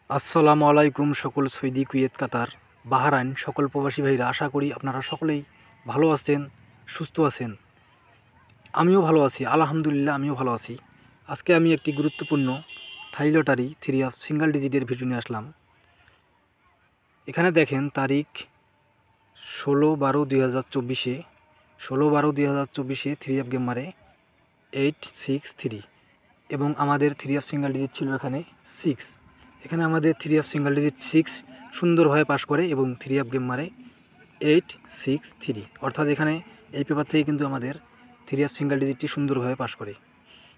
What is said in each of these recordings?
আসসালামু আলাইকুম সকল সৌদি, কুয়েত, কাতার, বাহরাইন সকল প্রবাসী ভাইরা, আশা করি আপনারা সকলেই ভালো আছেন, সুস্থ আছেন। আমিও ভালো আছি, আলহামদুলিল্লাহ আমিও ভালো আছি। আজকে আমি একটি গুরুত্বপূর্ণ থাই লটারি 3 সিঙ্গেল ডিজিটের ভিডিও নিয়ে আসলাম। এখানে দেখেন তারিখ 16/12/2024, 16/12/2024 3 গেম মারে 863 এবং আমাদের 3 সিঙ্গেল ডিজিট ছিল এখানে 6। এখানে আমাদের 3 সিঙ্গেল ডিজিট 6 সুন্দরভাবে পাস করে এবং 3 গেম মারে 863, অর্থাৎ এখানে এই পেপার থেকে কিন্তু আমাদের 3 সিঙ্গেল ডিজিটটি সুন্দরভাবে পাস করে।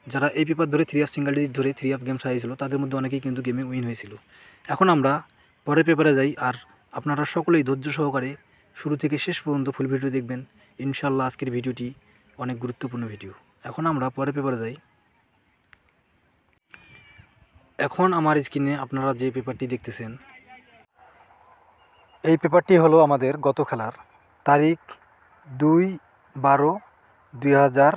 যারা এই পেপার ধরে 3 সিঙ্গেল ডিজিট ধরে 3 গেম সারিয়েছিল তাদের মধ্যে অনেকেই কিন্তু গেমে উইন হয়েছিল। এখন আমরা পরের পেপারে যাই, আর আপনারা সকলেই ধৈর্য সহকারে শুরু থেকে শেষ পর্যন্ত ফুল ভিডিও দেখবেন। ইনশাল্লাহ আজকের ভিডিওটি অনেক গুরুত্বপূর্ণ ভিডিও। এখন আমরা পরের পেপারে যাই। এখন আমার স্ক্রিনে আপনারা যে পেপারটি দেখতেছেন, এই পেপারটি হলো আমাদের গত খেলার তারিখ 2/12/2000।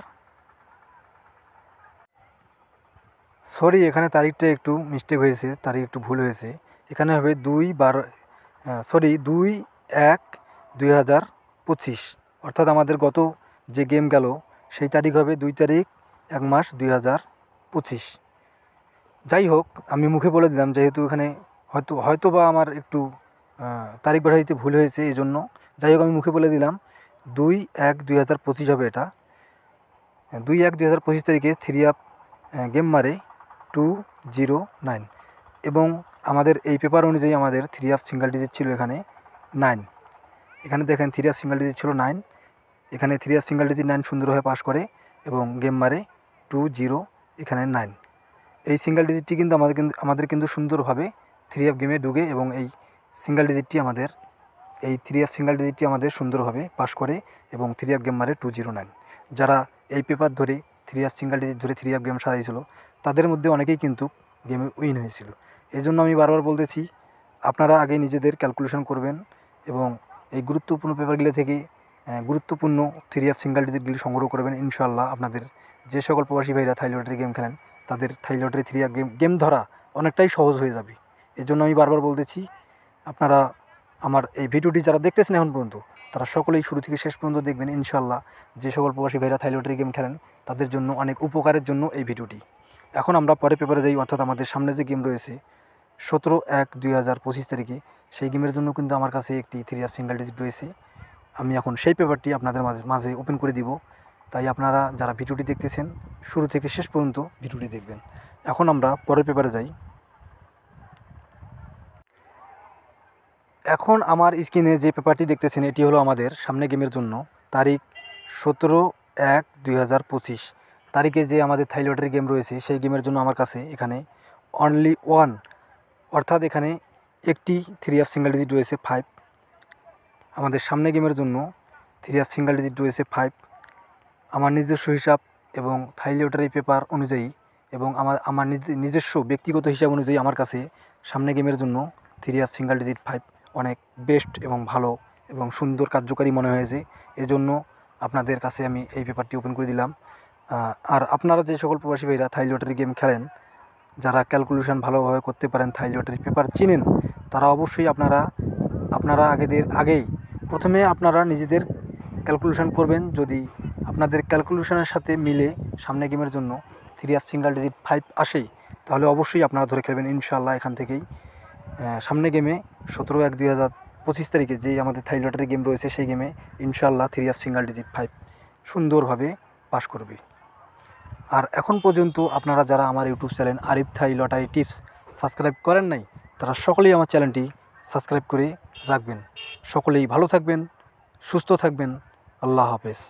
সরি, এখানে তারিখটা একটু মিস্টেক হয়েছে, তারিখ একটু ভুল হয়েছে। এখানে হবে 2/1/2025, অর্থাৎ আমাদের গত যে গেম গেল সেই তারিখ হবে 2 তারিখ 1 মাস 2025। যাই হোক, আমি মুখে বলে দিলাম, যেহেতু এখানে হয়তো বা আমার একটু তারিখ বসা দিতে ভুল হয়েছে, এই জন্য। যাই হোক, আমি মুখে বলে দিলাম 2/1/2025 হবে এটা। 2/1/2025 তারিখে 3 গেম মারে 209 এবং আমাদের এই পেপার অনুযায়ী আমাদের 3 সিঙ্গেল ডিজিট ছিল এখানে 9। এখানে দেখেন 3 সিঙ্গেল ডিজিট ছিল 9। এখানে 3 সিঙ্গেল ডিজিট 9 সুন্দরভাবে পাস করে এবং গেম মারে 20, এখানে 9। এই সিঙ্গেল ডিজিটটি কিন্তু আমাদের কিন্তু সুন্দরভাবে 3 গেমে ঢুকে এবং এই সিঙ্গেল ডিজিটটি আমাদের এই 3 সিঙ্গেল ডিজিটটি আমাদের সুন্দরভাবে পাস করে এবং 3 গেম মারে 209। যারা এই পেপার ধরে 3 সিঙ্গেল ডিজিট ধরে 3 গেম সারিয়েছিল তাদের মধ্যে অনেকেই কিন্তু গেমে উইন হয়েছিল। এই জন্য আমি বারবার বলতেছি, আপনারা আগে নিজেদের ক্যালকুলেশন করবেন এবং এই গুরুত্বপূর্ণ পেপারগুলি থেকে গুরুত্বপূর্ণ 3 সিঙ্গেল ডিজিটগুলি সংগ্রহ করবেন। ইনশাআল্লাহ আপনাদের যে সকল প্রবাসী ভাইরা থাই লটারি গেম খেলেন তাদের থাই লটারি 3 গেম ধরা অনেকটাই সহজ হয়ে যাবে। এই জন্য আমি বারবার বলতেছি, আপনারা আমার এই ভিডিওটি যারা দেখতেছেন এখন পর্যন্ত তারা সকলেই শুরু থেকে শেষ পর্যন্ত দেখবেন। ইনশাআল্লাহ যে সকল প্রবাসী ভাইরা থাই লটারি গেম খেলেন তাদের জন্য অনেক উপকারের জন্য এই ভিডিওটি। এখন আমরা পরের পেপারে যাই, অর্থাৎ আমাদের সামনে যে গেম রয়েছে 17/1/2025 তারিখে, সেই গেমের জন্য কিন্তু আমার কাছে একটি 3 সিঙ্গেল ডিজিট রয়েছে। আমি এখন সেই পেপারটি আপনাদের মাঝে ওপেন করে দিব, তাই আপনারা যারা ভিডিওটি দেখতেছেন শুরু থেকে শেষ পর্যন্ত ভিডিওটি দেখবেন। এখন আমরা পরের পেপারে যাই। এখন আমার স্ক্রিনে যে পেপারটি দেখতেছেন এটি হলো আমাদের সামনে গেমের জন্য তারিখ 17/1/2025 তারিখে যে আমাদের থাই লটারি গেম রয়েছে সেই গেমের জন্য আমার কাছে এখানে অনলি 1, অর্থাৎ এখানে একটি 3 সিঙ্গেল ডিজিট রয়েছে 5। আমাদের সামনে গেমের জন্য 3 সিঙ্গেল ডিজিট রয়েছে 5। আমার নিজস্ব হিসাব এবং থাই লটারি পেপার অনুযায়ী এবং আমার নিজস্ব ব্যক্তিগত হিসাব অনুযায়ী আমার কাছে সামনে গেমের জন্য 3 সিঙ্গেল ডিজিট 5 অনেক বেস্ট এবং ভালো এবং সুন্দর কার্যকারী মনে হয়েছে। এজন্য আপনাদের কাছে আমি এই পেপারটি ওপেন করে দিলাম। আর আপনারা যে সকল প্রবাসী ভাইরা থাই লটারি গেম খেলেন, যারা ক্যালকুলেশন ভালোভাবে করতে পারেন, থাই লটারি পেপার চিনেন, তারা অবশ্যই আপনারা আগেই প্রথমে আপনারা নিজেদের ক্যালকুলেশন করবেন। যদি আপনাদের ক্যালকুলেশনের সাথে মিলে সামনে গেমের জন্য 3 সিঙ্গেল ডিজিট 5 আসেই, তাহলে অবশ্যই আপনারা ধরে খেলবেন। ইনশাআল্লাহ এখান থেকেই সামনে গেমে 17/1/2025 তারিখে যেই আমাদের থাই লটারি গেম রয়েছে সেই গেমে ইনশাআল্লাহ 3 সিঙ্গেল ডিজিট 5 সুন্দরভাবে পাস করবে। আর এখন পর্যন্ত আপনারা যারা আমার ইউটিউব চ্যানেল আরিফ থাই লটারি টিপস সাবস্ক্রাইব করেন নাই, তারা সকলেই আমার চ্যানেলটি সাবস্ক্রাইব করে রাখবেন। সকলেই ভালো থাকবেন, সুস্থ থাকবেন। আল্লাহ হাফেজ।